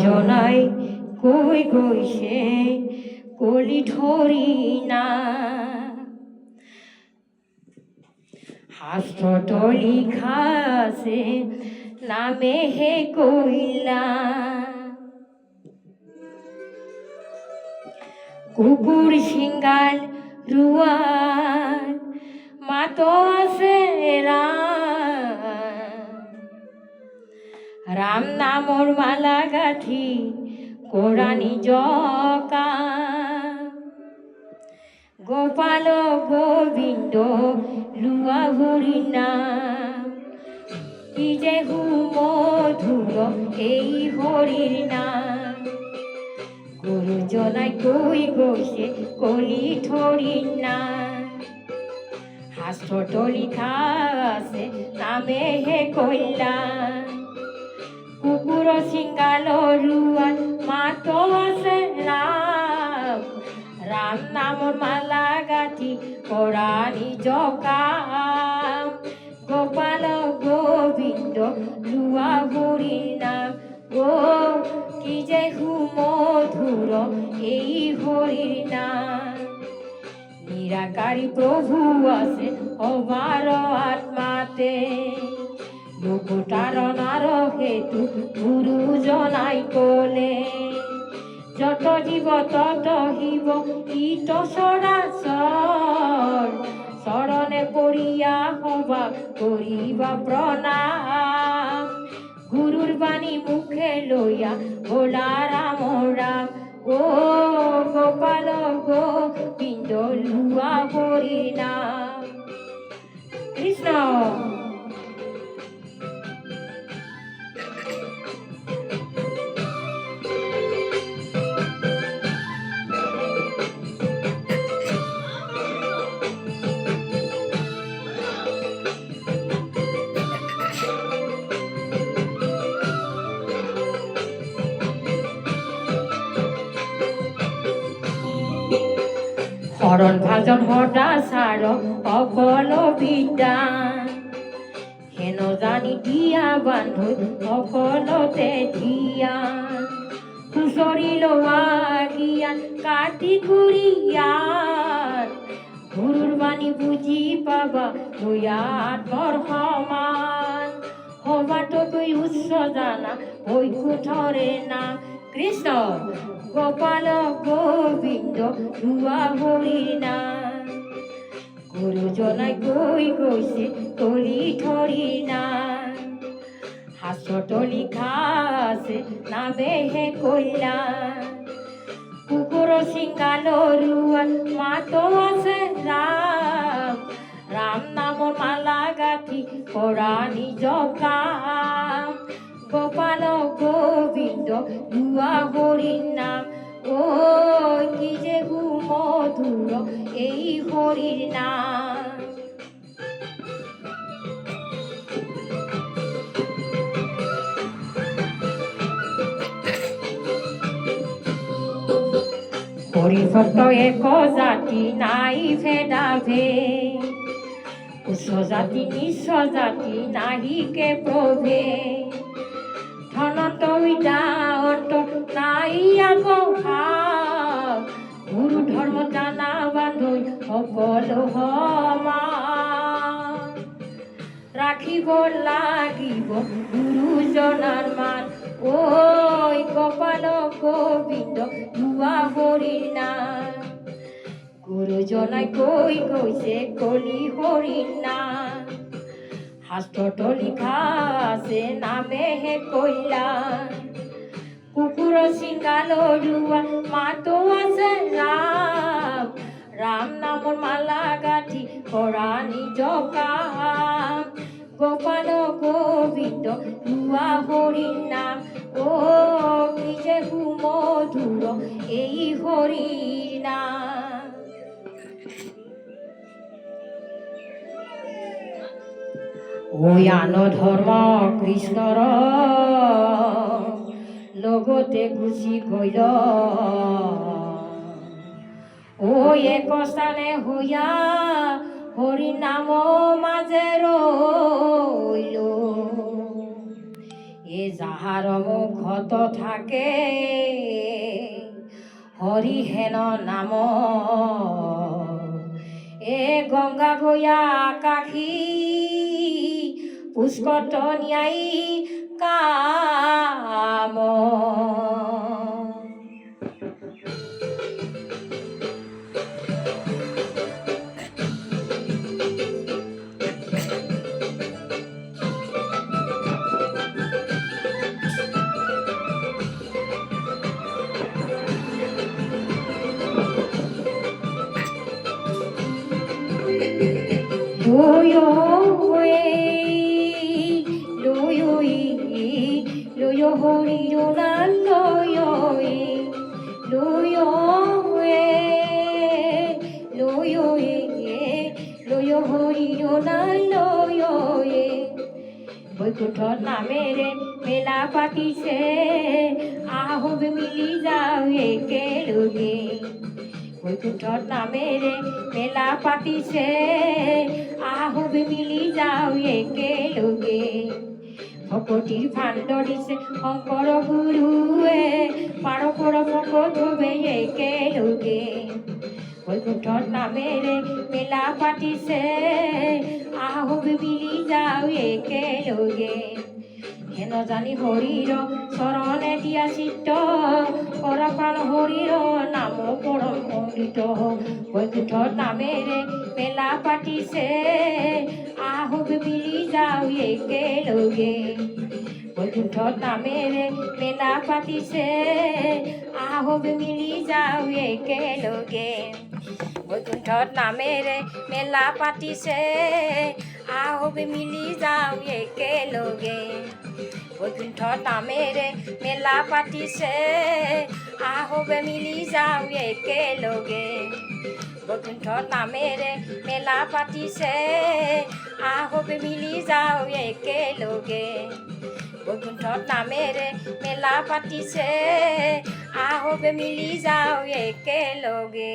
জনাই কৈ গৈছে কলি ধৰি না শাস্ত্ৰত লিখা আছে নামেহে কইলা কুকুর সিঙ্গাল রুয়াল মাতো আছে রাম নামর মালা গাথি কোরআনি জকা গোপাল গোবিন্দ লুয়া হরি নাম কি যে মধুর এই হরির নাম গুরুজনাই কৈ গৈছে কলি ধৰি না শাস্ত্ৰত লিখা আছে নামেহে কইলা কুকুৰ সিঙ্গাল ৰুৱাল মাতো আছে ৰাম ৰাম নামৰ মালা গাঁঠি কোৰাণী জকাম গোপাল গোবিন্দ লুৱা হৰি নাম কি যে মধুর এই হরির নাম নিরাকারী প্রভু আছে আমার আত্মাতে লোকটারণার হেতু গুরুজনাই কোলে যত জীব তত হিব ইত সরাসর শরণে পড়িয়া হবা করিবা প্রণাম গুরুর বাণী মুখে লইয়া ভোলা রাম রাম ও গোপাল গোবিন্দ লুয়া হরি নাম কৃষ্ণ হরণ ভাজন হঠা সার অকল বিদ্যা হেন জানি দিয়া বান্ধৈ অকলতে দিয়া হুঁচৰি লোৱা জ্ঞান কাটি কুৰিয়াত গুৰুৰ বাণী বুজি পাবা লয়া আত্মৰ সমান সবাতকৈ উচ্চ জানা বৈকুণ্ঠৰে নাম কৃষ্ণ গোপাল গোবিন্দ লুৱা হৰি নাম গুৰুজনাই কৈ গৈছে কলি ধৰি নাম শাস্ত্ৰত লিখা আছে নামেহে কইলা কুকুৰ সিঙ্গাল ৰুৱাল মাতো আছে ৰাম ৰাম নামৰ মালা গাঁঠি কোৰাণী জকাম গোপাল গোবিন্দ লুৱা হৰি নাম কি যে মধুৰ এই হৰিৰ নাম হৰিভক্ত এক জাতি নাই ভেদাভে উচ্চ জাতি নিচ্চ জাতি নাহিকে প্ৰভে ধনত উদাহৰণ নাই আগভাগ গুৰু ধৰ্ম জানা বান্ধৈ সকলো সমান ৰাখিব লাগিব গুৰুজনাৰ মান ঐ গোপাল গোবিন্দ লুৱা হৰিৰ নাম গুৰুজনাই কৈ গৈছে কলি হৰিৰ নাম শাস্ত্ৰত লিখা আছে নামেহে কইলা কুকুৰ সিঙ্গাল ৰুৱাল মাতো আছে ৰাম ৰাম নামৰ মালা গাঁঠি কোৰাণী জকাম গোপাল গোবিন্দ লুৱা হৰি নাম কি যে মধুৰ এই হৰিৰ নাম ওই আন ধৰ্ম কৃষ্ণৰ লগতে গুচি গ'ল ওই এক স্থানে হইয়া হৰি নাম মাজে ৰইল এ যাহাৰ মুখত থাকে হৰি হেন নাম এ গংগা গয়া কাশী পুষ্কত ন্যায়ী কাম Loyo hori yona loyo hori yona loyo Vaikuntha নামেৰে মেলা পাতিছে আহোম মিলি যাওঁ একেলগে বৈকুণ্ঠ নামেৰে মেলা পাতিছে আহোম মিলি যাওঁ একেলগে ভকতিৰ ভাণ্ড দিছে শংকৰ গুৰুৱে পাৰপৰ ভকত হবে একেলগে বৈকুণ্ঠ নামেৰে মেলা পাতিছে আহোম মিলি যাওঁ একেলগে হেন জানি হৰিৰ চৰণে দিয়া চিত্ত পৰপান হৰিৰ নাম পৰম অমৃত বৈকুণ্ঠ নামেৰে মেলা পাতিছে আহোম মিলি যাওঁ একেলগে বৈকুণ্ঠ নামেৰে মেলা পাতিছে আহোম মিলি যাওঁ একেলগে বৈকুণ্ঠ নামেৰে মেলা পাতিছে আহোম মিলি যাওঁ একেলগে বৈকুণ্ঠ নামেৰে মেলা পাতিছে আহোম মিলি যাওঁ একেলগে বৈকুণ্ঠ নামেৰে মেলা পাতিছে আহোম মিলি যাওঁ একেলগে বৈকুণ্ঠ নামেৰে মেলা পাতিছে আহোম মিলি যাওঁ একেলগে